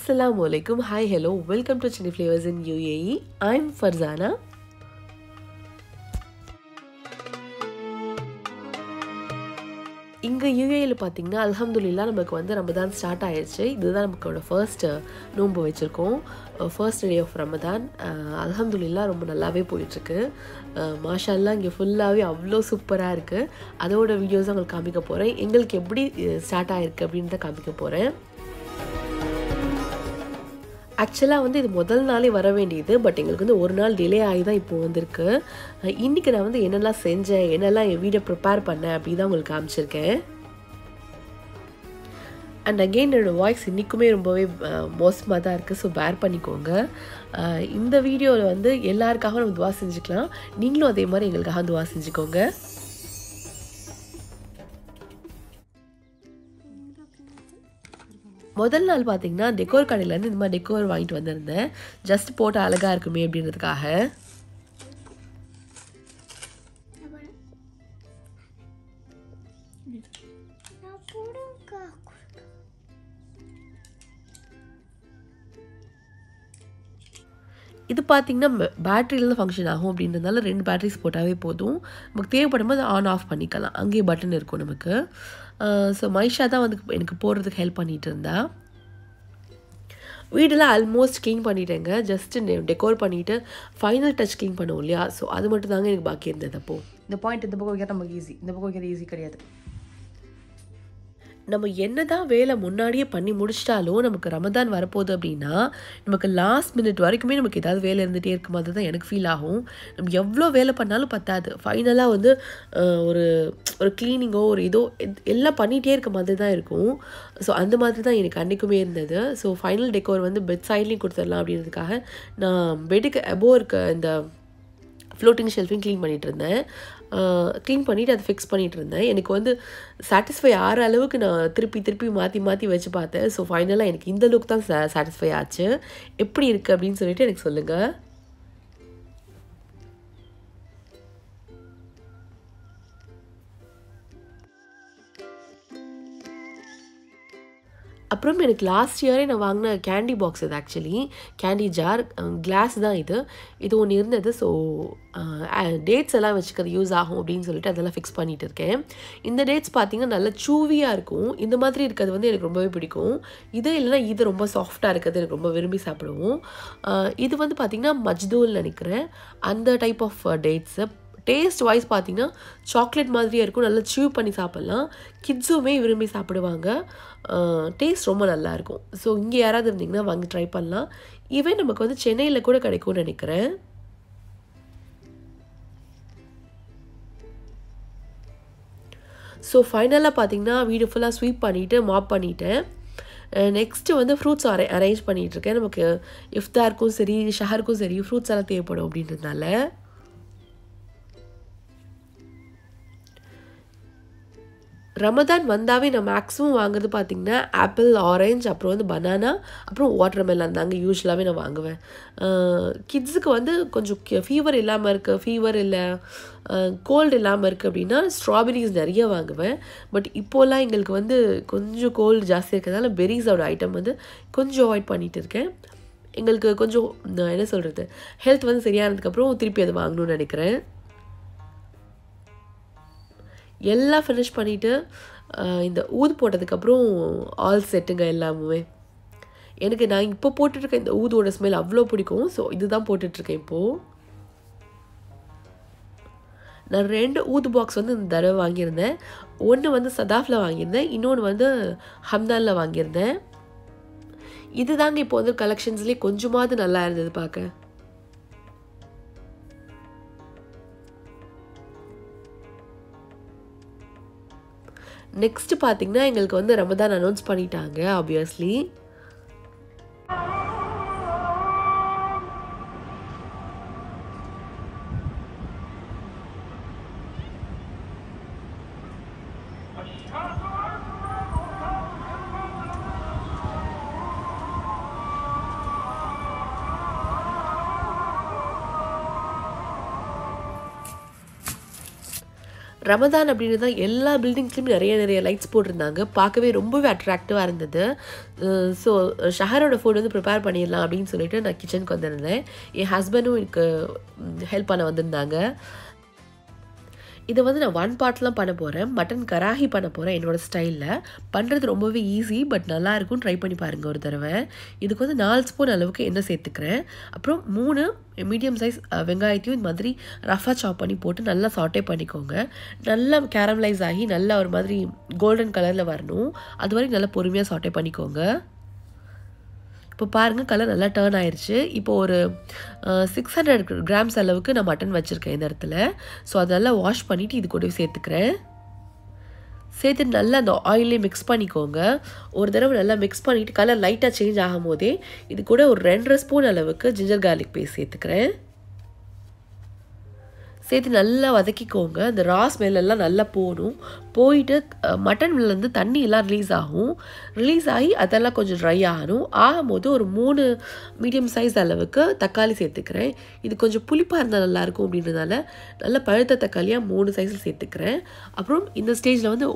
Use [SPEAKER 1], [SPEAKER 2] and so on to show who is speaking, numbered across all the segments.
[SPEAKER 1] Assalamu alaikum. Hi, hello. Welcome to Chili Flavors in UAE. I'm Farzana. இங்கே யூஏயில் பார்த்தீங்கன்னா அல்ஹம்துலில்லா நமக்கு வந்து ரமதான் ஸ்டார்ட் ஆயிடுச்சு. இதுதான் நமக்கோட ஃபர்ஸ்ட் நோன்பு வச்சுருக்கோம். First day of Ramadan. அல்ஹம்துலில்லா ரொம்ப நல்லாவே போயிட்டுருக்கு. மாஷா அல்லாஹ் இங்கே ஃபுல்லாகவே அவ்வளோ சூப்பராக இருக்குது. அதோட வீடியோஸ் உங்களுக்கு காமிக்க போகிறேன். எங்களுக்கு எப்படி ஸ்டார்ட் ஆகிருக்கு அப்படின்னு தான் காமிக்க போகிறேன். ஆக்சுவலாக வந்து இது முதல் நாளே வர வேண்டியது, பட் எங்களுக்கு வந்து ஒரு நாள் டிலே ஆகி தான் இப்போ வந்திருக்கு. இன்றைக்கி நான் வந்து என்னெல்லாம் செஞ்சேன், என்னெல்லாம் என் வீடை ப்ரிப்பேர் பண்ணேன் அப்படி தான் உங்களுக்கு காமிச்சிருக்கேன். அண்ட் அகெயின் என்னோடய வாய்ஸ் இன்றைக்குமே ரொம்பவே மோசமாக தான் இருக்குது, ஸோ பேர் பண்ணிக்கோங்க. இந்த வீடியோவில் வந்து எல்லாருக்காகவும் நம்ம துவா செஞ்சுக்கலாம். நீங்களும் அதே மாதிரி எங்களுக்காக துவா செஞ்சுக்கோங்க. முதல் நாள் பார்த்தீங்கன்னா டெக்கோர் கடையிலேருந்து இந்த மாதிரி டெக்கோர் வாங்கிட்டு வந்திருந்தேன். ஜஸ்ட் போட்டு அழகாக இருக்குமே அப்படின்றதுக்காக. இது பார்த்தீங்கன்னா பேட்டரியிலேருந்து ஃபங்க்ஷன் ஆகும் அப்படின்றதுனால 2 பேட்டரிஸ் போட்டாவே போதும். நமக்கு தேவைப்படும் போது ஆன் ஆஃப் பண்ணிக்கலாம். அங்கேயே பட்டன் இருக்கும் நமக்கு. ஸோ மைஷா தான் வந்து எனக்கு போடுறதுக்கு ஹெல்ப் பண்ணிகிட்டு இருந்தா. வீடெல்லாம் ஆல்மோஸ்ட் க்ளீன் பண்ணிட்டேங்க. ஜஸ்ட்டு டெக்கோர் பண்ணிவிட்டு ஃபைனல் டச் க்ளீன் பண்ணுவோம் இல்லையா, ஸோ அது மட்டும் தாங்க எனக்கு பாக்கி இருந்தது. அப்போது
[SPEAKER 2] இந்த பாயிண்ட் இந்த பக்கம் வைக்கிறது நமக்கு ஈஸி, இந்த பக்கம் வைக்கிறது ஈஸி கிடையாது.
[SPEAKER 1] நம்ம என்ன தான் வேலை முன்னாடியே பண்ணி முடிச்சிட்டாலும் நமக்கு ரமதான் வரப்போகுது அப்படின்னா நமக்கு லாஸ்ட் மினிட் வரைக்குமே நமக்கு ஏதாவது வேலை இருந்துகிட்டே இருக்கும் மாதிரி தான் எனக்கு ஃபீல் ஆகும். நம்ம எவ்வளோ வேலை பண்ணாலும் பத்தாது. ஃபைனலாக வந்து ஒரு ஒரு க்ளீனிங்கோ ஒரு இதோ எல்லாம் பண்ணிகிட்டே இருக்க மாதிரி தான் இருக்கும். ஸோ அந்த மாதிரி தான் எனக்கு அன்றைக்குமே இருந்தது. ஸோ ஃபைனல் டெக்கோர் வந்து பெட் சைட்லேயும் கொடுத்துடலாம் அப்படின்றதுக்காக நான் பெட்டுக்கு அபோவ் இருக்க இந்த ஃப்ளோட்டிங் ஷெல்ஃபையும் க்ளீன் பண்ணிகிட்டு இருந்தேன். க்ளீன் பண்ணிவிட்டு அதை ஃபிக்ஸ் பண்ணிகிட்டு இருந்தேன். எனக்கு வந்து சாட்டிஸ்ஃபை ஆகிற அளவுக்கு நான் திருப்பி மாற்றி வச்சு பார்த்தேன். ஸோ ஃபைனலாக எனக்கு இந்த லுக் தான் சாட்டிஸ்ஃபை ஆச்சு. எப்படி இருக்குது அப்படின்னு சொல்லிட்டு எனக்கு சொல்லுங்கள். அப்புறம் எனக்கு லாஸ்ட் இயரே நான் வாங்கின கேண்டி பாக்ஸ் இது. ஆக்சுவலி கேண்டி ஜார் கிளாஸ் தான் இது ஒன்று இருந்தது. ஸோ டேட்ஸ் எல்லாம் வச்சுக்கிறது யூஸ் ஆகும் அப்படின்னு சொல்லிட்டு அதெல்லாம் ஃபிக்ஸ் பண்ணிகிட்டு இருக்கேன். இந்த டேட்ஸ் பார்த்திங்கன்னா நல்லா சூவியாக இருக்கும். இந்த மாதிரி இருக்கிறது வந்து எனக்கு ரொம்பவே பிடிக்கும். இது இல்லைனா இது ரொம்ப சாஃப்டாக இருக்கிறது எனக்கு ரொம்ப விரும்பி சாப்பிடுவோம். இது வந்து பார்த்திங்கன்னா மஜ்தூல் நினைக்கிறேன், அந்த type of dates. Taste wise பார்த்திங்கன்னா சாக்லேட் மாதிரியே இருக்கும். நல்லா சூ பண்ணி சாப்பிட்லாம். கிட்ஸுமே விரும்பி சாப்பிடுவாங்க. டேஸ்ட் ரொம்ப நல்லாயிருக்கும். ஸோ இங்கே யாராவது இருந்திங்கன்னா வாங்கி ட்ரை பண்ணலாம். ஈவன் நமக்கு வந்து சென்னையில் கூட கிடைக்கும்னு நினைக்கிறேன். ஸோ ஃபைனலாக பார்த்திங்கன்னா வீடு ஃபுல்லாக ஸ்வீப் பண்ணிவிட்டு மாப் பண்ணிவிட்டேன். நெக்ஸ்ட்டு வந்து ஃப்ரூட்ஸ் அரேஞ்ச் பண்ணிகிட்ருக்கேன். நமக்கு இஃப்தாருக்கும் சரி ஷஹருக்கும் சரி ஃப்ரூட்ஸ் எல்லாம் தேவைப்படும் அப்படின்றதுனால. ரமதான் வந்தாவே நான் மேக்ஸிமம் வாங்குறது பார்த்திங்கன்னா ஆப்பிள், ஆரஞ்சு, அப்புறம் வந்து பனானா, அப்புறம் வாட்டர்மெலன் தாங்க யூஸ்வலாகவே நான் வாங்குவேன். கிட்ஸுக்கு வந்து கொஞ்சம் ஃபீவர் இல்லாமல் இருக்குது, ஃபீவர் இல்லை கோல்டு இல்லாமல் இருக்குது அப்படின்னா ஸ்ட்ராபெரிஸ் நிறைய வாங்குவேன். பட் இப்போலாம் எங்களுக்கு வந்து கொஞ்சம் கோல்டு ஜாஸ்தி இருக்கிறதுனால பெரிஸோட ஐட்டம் வந்து கொஞ்சம் அவாய்ட் பண்ணிகிட்டு இருக்கேன். எங்களுக்கு கொஞ்சம் என்ன சொல்கிறது, ஹெல்த் வந்து சரியானதுக்கப்புறம் திருப்பி அதை வாங்கணும்னு நினைக்கிறேன். எல்லாம் ஃபினிஷ் பண்ணிவிட்டு இந்த ஊது போட்டதுக்கப்புறம் ஆல் செட்டுங்க எல்லாமே. எனக்கு நான் இப்போ போட்டுட்ருக்கேன் இந்த ஊதோட ஸ்மெல் அவ்வளோ பிடிக்கும். ஸோ இதுதான் போட்டுட்ருக்கேன் இப்போது. நான் 2 ஊது பாக்ஸ் வந்து இந்த தடவை வாங்கியிருந்தேன். ஒன்று வந்து சதாஃபில் வாங்கியிருந்தேன், இன்னொன்று வந்து ஹம்தானில் வாங்கியிருந்தேன். இது தாங்க இப்போ வந்து கலெக்ஷன்ஸ்லேயே கொஞ்சமாவது நல்லா இருந்தது பார்க்க. நெக்ஸ்ட்டு பார்த்திங்கன்னா எங்களுக்கு வந்து ரமதான் அனௌன்ஸ் பண்ணிட்டாங்க ஆப்வியஸ்லி. ரமதான் அப்படின்றது தான் எல்லா பில்டிங்ஸ்லையும் நிறைய லைட்ஸ் போட்டிருந்தாங்க. பார்க்கவே ரொம்பவே அட்ராக்டிவாக இருந்தது. ஸோ ஷஹரோட ஃபுட் வந்து ப்ரிப்பேர் பண்ணிடலாம் அப்படின்னு சொல்லிட்டு நான் கிச்சனுக்கு வந்திருந்தேன். என் ஹஸ்பண்டும் எனக்கு ஹெல்ப் பண்ண வந்திருந்தாங்க. இதை வந்து நான் 1 பார்ட்லாம் பண்ண போகிறேன். மட்டன் கராஹி பண்ண போகிறேன் என்னோடய ஸ்டைலில். பண்ணுறது ரொம்பவே ஈஸி, பட் நல்லாயிருக்கும். ட்ரை பண்ணி பாருங்கள் ஒரு தடவை. இதுக்கு வந்து 4 ஸ்பூன் அளவுக்கு எண்ணெய் சேர்த்துக்கிறேன். அப்புறம் 3 மீடியம் சைஸ் வெங்காயத்தையும் இந்த மாதிரி ரஃபாக சாப் பண்ணி போட்டு நல்லா சாட்டே பண்ணிக்கோங்க. நல்லா கேரமலைஸ் ஆகி நல்லா ஒரு மாதிரி கோல்டன் கலரில் வரணும். அது வரைக்கும் நல்லா பொறுமையாக சாட்டே பண்ணிக்கோங்க. இப்போ பாருங்கள், கலர் நல்லா டர்ன் ஆயிடுச்சு. இப்போ ஒரு 600 கிராம்ஸ் அளவுக்கு நான் மட்டன் வச்சுருக்கேன் இந்த இடத்துல. ஸோ அதெல்லாம் வாஷ் பண்ணிவிட்டு இது கூட சேர்த்துக்கிறேன். சேர்த்துட்டு நல்லா அந்த ஆயிலே மிக்ஸ் பண்ணிக்கோங்க. ஒரு தடவை நல்லா மிக்ஸ் பண்ணிவிட்டு கலர் லைட்டாக சேஞ்ச் ஆகும் போதே இது கூட ஒரு 2.5 ஸ்பூன் அளவுக்கு ஜிஞ்சர் கார்லிக் பேஸ்ட் சேர்த்துக்கிறேன். சேர்த்து நல்லா வதக்கிக்கோங்க. அந்த ரா ஸ்மெல்லாம் நல்லா போகணும். போயிட்டு மட்டன்லேருந்து தண்ணி எல்லாம் ரிலீஸ் ஆகி அதெல்லாம் கொஞ்சம் ட்ரை ஆகும்போது ஒரு 3 மீடியம் சைஸ் அளவுக்கு தக்காளி சேர்த்துக்கிறேன். இது கொஞ்சம் புளிப்பாக இருந்தால் நல்லாயிருக்கும் அப்படின்றதுனால நல்ல பழுத்த தக்காளியாக 3 சைஸில் சேர்த்துக்கிறேன். அப்புறம் இந்த ஸ்டேஜில் வந்து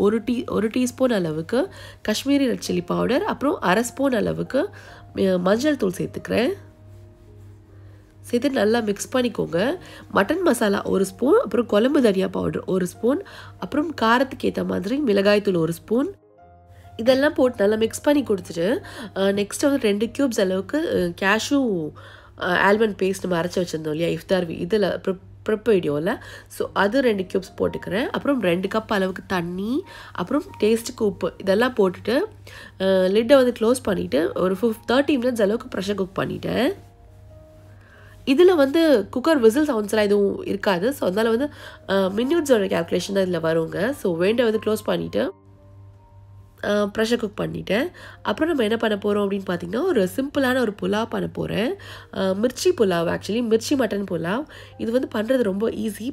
[SPEAKER 1] ஒரு டீஸ்பூன் அளவுக்கு காஷ்மீரி ரெட் சில்லி பவுடர், அப்புறம் 1/2 ஸ்பூன் அளவுக்கு மஞ்சள் தூள் சேர்த்துக்கிறேன். சேர்த்து நல்லா மிக்ஸ் பண்ணிக்கோங்க. மட்டன் மசாலா 1 ஸ்பூன், அப்புறம் குழம்பு தனியா பவுடர் 1 ஸ்பூன், அப்புறம் காரத்துக்கு ஏற்ற மாதிரி மிளகாய்த்தூள் 1 ஸ்பூன். இதெல்லாம் போட்டு நல்லா மிக்ஸ் பண்ணி கொடுத்துட்டு நெக்ஸ்ட் வந்து 2 கியூப்ஸ் அளவுக்கு கேஷ்யூ ஆல்மண்ட் பேஸ்ட் நம்ம அரைச்சி வச்சுருந்தோம் இல்லையா இஃப்தார் இதில் ப்ரிப் வீடியோவில். ஸோ அது 2 கியூப்ஸ் போட்டுக்கிறேன். அப்புறம் 2 கப் அளவுக்கு தண்ணி, அப்புறம் டேஸ்ட்டுக்கு உப்பு இதெல்லாம் போட்டுட்டு லிட்டை வந்து க்ளோஸ் பண்ணிவிட்டு ஒரு 30 மினிட்ஸ் அளவுக்கு ப்ரெஷர் குக் பண்ணிவிட்டேன். இதில் வந்து குக்கர் விசில் சவுண்ட்ஸ்லாம் எதுவும் இருக்காது. ஸோ அதனால் வந்து மினிட்ஸோட கேல்குலேஷன் தான் இதில் வருங்க. ஸோ வேண்டை வந்து க்ளோஸ் பண்ணிவிட்டு ப்ரெஷர் குக் பண்ணிவிட்டேன். அப்புறம் நம்ம என்ன பண்ண போகிறோம் அப்படின்னு பார்த்திங்கன்னா ஒரு சிம்பிளான ஒரு புலாவ் பண்ண போகிறேன். Mirchi pulao, actually Mirchi mutton pulao. இது வந்து பண்ணுறது ரொம்ப ஈஸி.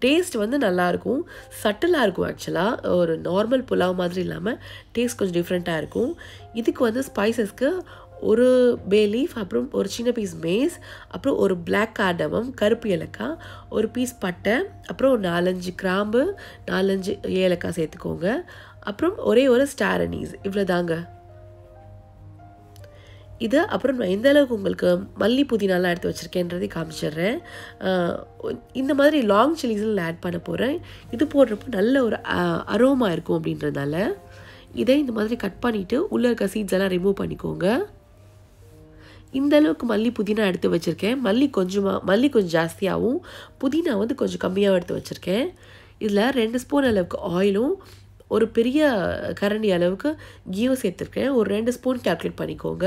[SPEAKER 1] டேஸ்ட் வந்து நல்லாயிருக்கும், சட்டிலாக இருக்கும். ஆக்சுவலாக ஒரு நார்மல் புலாவ் மாதிரி இல்லாமல் டேஸ்ட் கொஞ்சம் டிஃப்ரெண்ட்டாக இருக்கும். இதுக்கு வந்து ஸ்பைசஸ்க்கு ஒரு பே லீஃப், அப்புறம் ஒரு சின்ன பீஸ் மேஸ், அப்புறம் ஒரு பிளாக் கார்டமம் கருப்பு ஏலக்காய், ஒரு பீஸ் பட்டை, அப்புறம் ஒரு 4-5 கிராம்பு, 4-5 ஏலக்காய் சேர்த்துக்கோங்க. அப்புறம் ஒரே ஒரு ஸ்டார் அனீஸ், இவ்வளோ தாங்க இது. அப்புறம் நான் எந்த அளவுக்கு உங்களுக்கு மல்லி புதினாலாம் எடுத்து வச்சுருக்கேன்றதை காமிச்சிடுறேன். இந்த மாதிரி லாங் சில்லிஸில் ஆட் பண்ண போகிறேன். இது போடுறப்போ நல்ல ஒரு அரோமா இருக்கும் அப்படின்றதுனால இதை இந்த மாதிரி கட் பண்ணிவிட்டு உள்ளே இருக்க சீட்ஸ் எல்லாம் ரிமூவ் பண்ணிக்கோங்க. இந்த அளவுக்கு மல்லி புதினா எடுத்து வச்சுருக்கேன். மல்லி கொஞ்சம் ஜாஸ்தியாகவும் புதினா வந்து கொஞ்சம் கம்மியாகவும் எடுத்து வச்சுருக்கேன். இதில் 2 ஸ்பூன் அளவுக்கு ஆயிலும் ஒரு பெரிய கரண்டி அளவுக்கு கீயும் சேர்த்துருக்கேன். ஒரு 2 ஸ்பூன் கால்குலேட் பண்ணிக்கோங்க.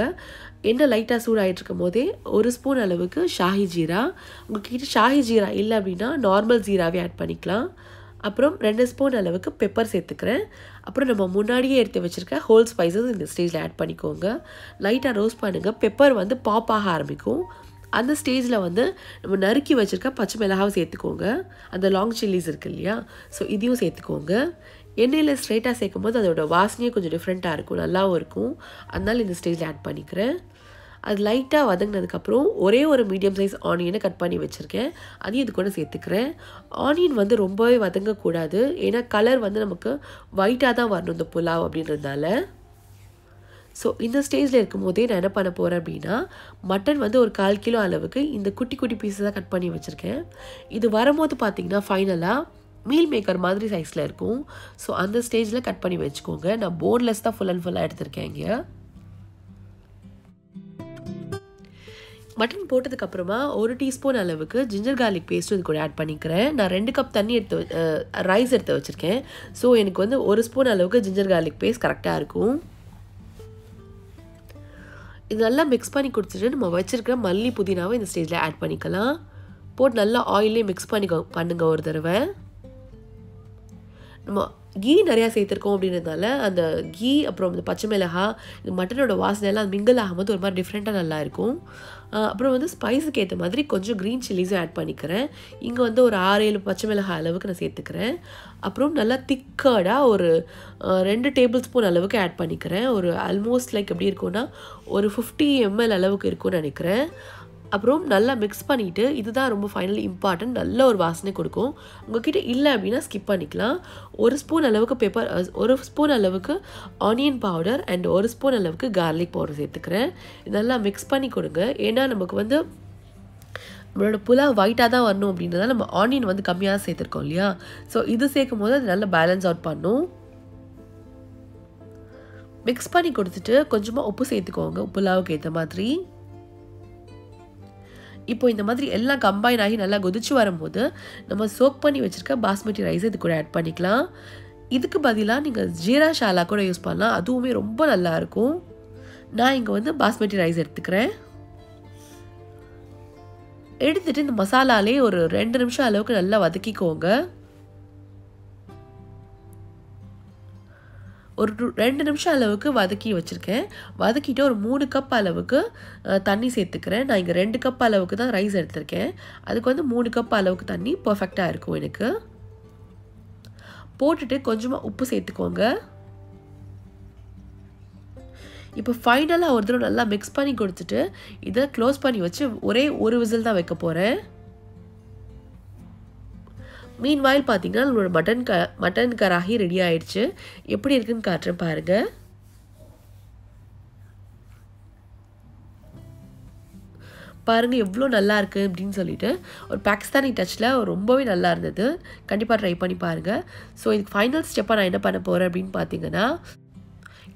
[SPEAKER 1] எண்ணெய் லைட்டாக சூடாகிட்டு இருக்கும் போதே 1 ஸ்பூன் அளவுக்கு ஷாஹி ஜீரா, உங்கள்கிட்ட ஷாஹி ஜீரா இல்லை அப்படின்னா நார்மல் ஜீராவே ஆட் பண்ணிக்கலாம். அப்புறம் 2 ஸ்பூன் அளவுக்கு பெப்பர் சேர்த்துக்கிறேன். அப்புறம் நம்ம முன்னாடியே எடுத்து வச்சுருக்க ஹோல் ஸ்பைசஸ் இந்த ஸ்டேஜில் ஆட் பண்ணிக்கோங்க. லைட்டாக ரோஸ்ட் பண்ணுங்கள். பெப்பர் வந்து பாப் ஆக ஆரம்பிக்கும். அந்த ஸ்டேஜில் வந்து நம்ம நறுக்கி வச்சுருக்க பச்சை மிளகாவை சேர்த்துக்கோங்க. அந்த லாங் சில்லிஸ் இருக்குது இல்லையா, ஸோ இதையும் சேர்த்துக்கோங்க. எண்ணெயில் ஸ்ட்ரைட்டாக சேர்க்கும் போது அதோட வாசனையே கொஞ்சம் டிஃப்ரெண்ட்டாக இருக்கும், நல்லாவும் இருக்கும். அதனால் இந்த ஸ்டேஜில் ஆட் பண்ணிக்கிறேன். அது லைட்டாக வதங்கினதுக்கப்புறம் ஒரே ஒரு மீடியம் சைஸ் ஆனியனை கட் பண்ணி வச்சுருக்கேன், அதையும் இது கூட சேர்த்துக்கிறேன். ஆனியன் வந்து ரொம்பவே வதங்கக்கூடாது, ஏன்னா கலர் வந்து நமக்கு ஒயிட்டாக தான் வரணும் இந்த புலாவ் அப்படின்றதுனால. ஸோ இந்த ஸ்டேஜில் இருக்கும் போதே நான் என்ன பண்ண போகிறேன் அப்படின்னா மட்டன் வந்து ஒரு 1/4 கிலோ அளவுக்கு இந்த குட்டி குட்டி பீஸஸாக கட் பண்ணி வச்சுருக்கேன். இது வரும்போது பார்த்திங்கன்னா ஃபைனலாக மீல் மேக்கர் மாதிரி சைஸில் இருக்கும். ஸோ அந்த ஸ்டேஜில் கட் பண்ணி வச்சுக்கோங்க. நான் போன்லெஸ் தான் ஃபுல் அண்ட் ஃபுல்லாக எடுத்திருக்கேன். இங்கே மட்டன் போட்டதுக்கப்புறமா 1 டீஸ்பூன் அளவுக்கு ஜிஞ்சர் கார்லிக் பேஸ்ட்டும் இது கூட ஆட் பண்ணிக்கிறேன். நான் 2 கப் தண்ணி ரைஸ் எடுத்து வச்சுருக்கேன். ஸோ எனக்கு வந்து 1 ஸ்பூன் அளவுக்கு ஜிஞ்சர் கார்லிக் பேஸ்ட் கரெக்டாக இருக்கும். இது நல்லா மிக்ஸ் பண்ணி கொடுத்துட்டு நம்ம வச்சுருக்கிற மல்லி புதினாவை இந்த ஸ்டேஜில் ஆட் பண்ணிக்கலாம். போட்டு நல்லா ஆயிலே மிக்ஸ் பண்ணுங்க ஒரு தடவை. நம்ம கீ நிறையா சேர்த்துருக்கோம் அப்படின்றதுனால அந்த கீ அப்புறம் இந்த பச்சை மிளகாய் இந்த மட்டனோட வாசனையெல்லாம் மிங்கிள் ஆகும்போது ஒரு மாதிரி டிஃப்ரெண்ட்டாக நல்லாயிருக்கும். அப்புறம் வந்து ஸ்பைஸுக்கு ஏற்ற மாதிரி கொஞ்சம் க்ரீன் சில்லிஸும் ஆட் பண்ணிக்கிறேன். இங்கே வந்து ஒரு 6-7 பச்சை மிளகாய் அளவுக்கு நான் சேர்த்துக்கிறேன். அப்புறம் நல்லா திக்காடாக ஒரு 2 டேபிள் ஸ்பூன் அளவுக்கு ஆட் பண்ணிக்கிறேன். ஒரு ஆல்மோஸ்ட் லைக் எப்படி இருக்கும்னா ஒரு 50 ml அளவுக்கு இருக்கும்னு நினைக்கிறேன். அப்புறம் நல்லா மிக்ஸ் பண்ணிவிட்டு, இதுதான் ரொம்ப ஃபைனலி இம்பார்ட்டன்ட், நல்ல ஒரு வாசனை கொடுக்கும். உங்ககிட்ட இல்லை அப்படின்னா ஸ்கிப் பண்ணிக்கலாம். 1 ஸ்பூன் அளவுக்கு பெப்பர், 1 ஸ்பூன் அளவுக்கு ஆனியன் பவுடர் அண்ட் 1 ஸ்பூன் அளவுக்கு கார்லிக் பவுடர் சேர்த்துக்கிறேன். நல்லா மிக்ஸ் பண்ணி கொடுங்க. ஏன்னா நமக்கு வந்து நம்மளோட புலாவ் ஒயிட்டாக தான் வரணும் அப்படின்றதால நம்ம ஆனியன் வந்து கம்மியாக சேர்த்துருக்கோம் இல்லையா. ஸோ இது சேர்க்கும் போது அது நல்லா பேலன்ஸ் அவுட் பண்ணும். மிக்ஸ் பண்ணி கொடுத்துட்டு கொஞ்சமாக உப்பு சேர்த்துக்கோங்க, புலாவுக்கு ஏற்ற மாதிரி. இப்போ இந்த மாதிரி எல்லாம் கம்பைன் ஆகி நல்லா கொதிச்சு வரும்போது நம்ம சோக் பண்ணி வச்சுருக்க பாஸ்மதி ரைஸ் இது கூட ஆட் பண்ணிக்கலாம். இதுக்கு பதிலாக நீங்கள் ஜீரா ஷாலா கூட யூஸ் பண்ணலாம், அதுவுமே ரொம்ப நல்லாயிருக்கும். நான் இங்கே வந்து பாஸ்மதி ரைஸ் எடுத்துக்கிறேன். எடுத்துகிட்டு இந்த மசாலாலே ஒரு 2 நிமிஷம் அளவுக்கு நல்லா வதக்கிக்கோங்க. ஒரு 2 நிமிஷம் அளவுக்கு வதக்கி வச்சுருக்கேன். வதக்கிட்டு ஒரு 3 கப் அளவுக்கு தண்ணி சேர்த்துக்கிறேன். நான் இங்கே 2 கப் அளவுக்கு தான் ரைஸ் எடுத்திருக்கேன். அதுக்கு வந்து 3 கப் அளவுக்கு தண்ணி பர்ஃபெக்டாக இருக்கும் எனக்கு. போட்டுட்டு கொஞ்சமாக உப்பு சேர்த்துக்கோங்க. இப்போ ஃபைனலாக ஒரு தடவை நல்லா மிக்ஸ் பண்ணி கொடுத்துட்டு இதை க்ளோஸ் பண்ணி வச்சு ஒரே ஒரு விசில் தான் வைக்க போகிறேன். மீன்வாயில் பார்த்தீங்கன்னா நம்மளோட மட்டன் கராஹி ரெடி ஆயிடுச்சு. எப்படி இருக்குன்னு காட்டுறேன் பாருங்கள். பாருங்கள் எவ்வளோ நல்லா இருக்குது அப்படின்னு சொல்லிட்டு ஒரு பாகிஸ்தானி டச்சில் ரொம்பவே நல்லா இருந்தது. கண்டிப்பாக ட்ரை பண்ணி பாருங்கள். ஸோ இதுக்கு ஃபைனல் ஸ்டெப்பாக நான் என்ன பண்ண போகிறேன் அப்படின்னு பார்த்தீங்கன்னா,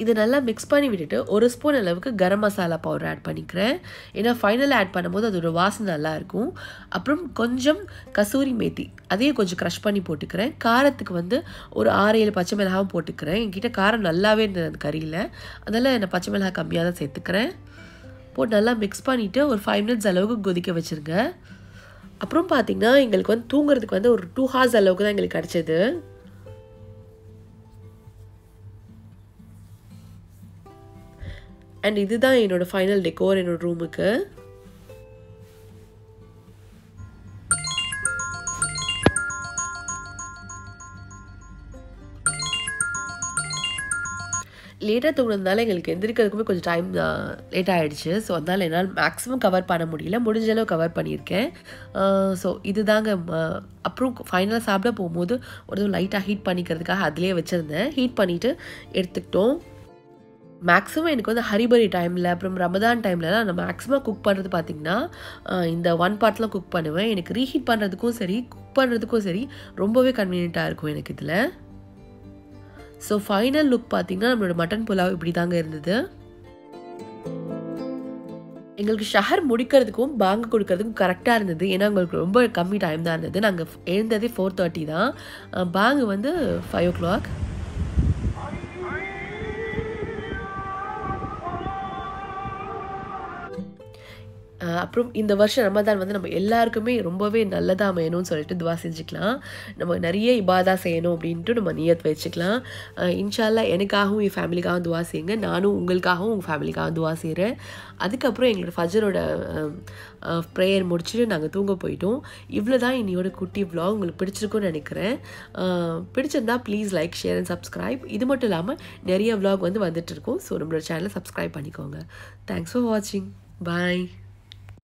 [SPEAKER 1] இதை நல்லா மிக்ஸ் பண்ணி விட்டுட்டு 1 ஸ்பூன் அளவுக்கு கரம் மசாலா பவுடர் ஆட் பண்ணிக்கிறேன். ஏன்னா ஃபைனலாக ஆட் பண்ணும்போது அதோட வாசனை நல்லாயிருக்கும். அப்புறம் கொஞ்சம் கசூரி மேத்தி அதையும் கொஞ்சம் க்ரஷ் பண்ணி போட்டுக்கிறேன். காரத்துக்கு வந்து ஒரு 6-7 பச்சை மிளகாவும் போட்டுக்கிறேன். என்கிட்ட காரம் நல்லாவே இருந்தது அந்த கறியில், அதனால் நான் பச்சை மிளகாய் கம்மியாக தான் சேர்த்துக்கிறேன். போட்டு நல்லா மிக்ஸ் பண்ணிவிட்டு ஒரு 5 மினிட்ஸ் அளவுக்கு கொதிக்க வச்சுருங்க. அப்புறம் பார்த்திங்கன்னா எங்களுக்கு வந்து தூங்குறதுக்கு வந்து ஒரு 2 ஹார்ஸ் அளவுக்கு தான் எங்களுக்கு கிடச்சிது. அண்ட் இதுதான் என்னோடய ஃபைனல் டெக்கோர் என்னோட ரூமுக்கு. லேட்டாக தூங்கினதுனால எங்களுக்கு எந்திரிக்கிறதுக்குமே கொஞ்சம் டைம் லேட் ஆகிடுச்சு. ஸோ அதனால் என்னால் மேக்ஸிமம் கவர் பண்ண முடியல, முடிஞ்ச அளவு கவர் பண்ணியிருக்கேன். ஸோ இதுதாங்க. அப்புறம் ஃபைனலாக சாப்பிட போகும்போது ஒரு லைட்டாக ஹீட் பண்ணிக்கிறதுக்காக அதிலே வச்சுருந்தேன். ஹீட் பண்ணிவிட்டு எடுத்துக்கிட்டோம். மேக்ஸிமம் எனக்கு வந்து ஹரிபரி டைமில் அப்புறம் ரமதான் டைம்லலாம் நான் மேக்ஸிமம் குக் பண்ணுறது பார்த்திங்கன்னா இந்த 1 பார்ட்லாம் குக் பண்ணுவேன். எனக்கு ரீஹீட் பண்ணுறதுக்கும் சரி குக் பண்ணுறதுக்கும் சரி ரொம்பவே கன்வீனியண்ட்டாக இருக்கும் எனக்கு இதில். ஸோ ஃபைனல் லுக் பார்த்திங்கன்னா நம்மளோட மட்டன் புலாவ் இப்படி தாங்க இருந்தது. எங்களுக்கு ஷஹர் முடிக்கிறதுக்கும் பாங்கு கொடுக்கறதுக்கும் கரெக்டாக இருந்தது. ஏன்னா உங்களுக்கு ரொம்ப கம்மி டைம் தான் இருந்தது. நாங்கள் எழுந்ததே 4:30 தான். பாங்கு வந்து 5 o'clock. அப்புறம் இந்த வருஷம் ரமதான் வந்து நம்ம எல்லாருக்குமே ரொம்பவே நல்லதாக அமையணும்னு சொல்லிட்டு துவா செஞ்சுக்கலாம். நம்ம நிறைய இபாதா செய்யணும் அப்படின்ட்டு நம்ம நியத் வச்சுக்கலாம். இன்ஷா அல்லாஹ் எனக்காகவும் என் ஃபேமிலிக்காகவும் துவா செய்யுங்க. நானும் உங்களுக்காகவும் உங்கள் ஃபேமிலிக்காகவும் துவா செய்கிறேன். அதுக்கப்புறம் எங்களோட ஃபஜரோட ப்ரேயர் முடிச்சுட்டு நாங்கள் தூங்க போயிட்டோம். இவ்வளோ தான் இன்னையோட குட்டி vlog. உங்களுக்கு பிடிச்சிருக்குன்னு நினைக்கிறேன். பிடிச்சிருந்தா please like, share and subscribe. இது மட்டும் இல்லாமல் நிறைய vlog வந்து வந்துட்டு இருக்கும். ஸோ நம்மளோட சேனலை சப்ஸ்கிரைப் பண்ணிக்கோங்க. தேங்க்ஸ் ஃபார் வாட்சிங். பாய்.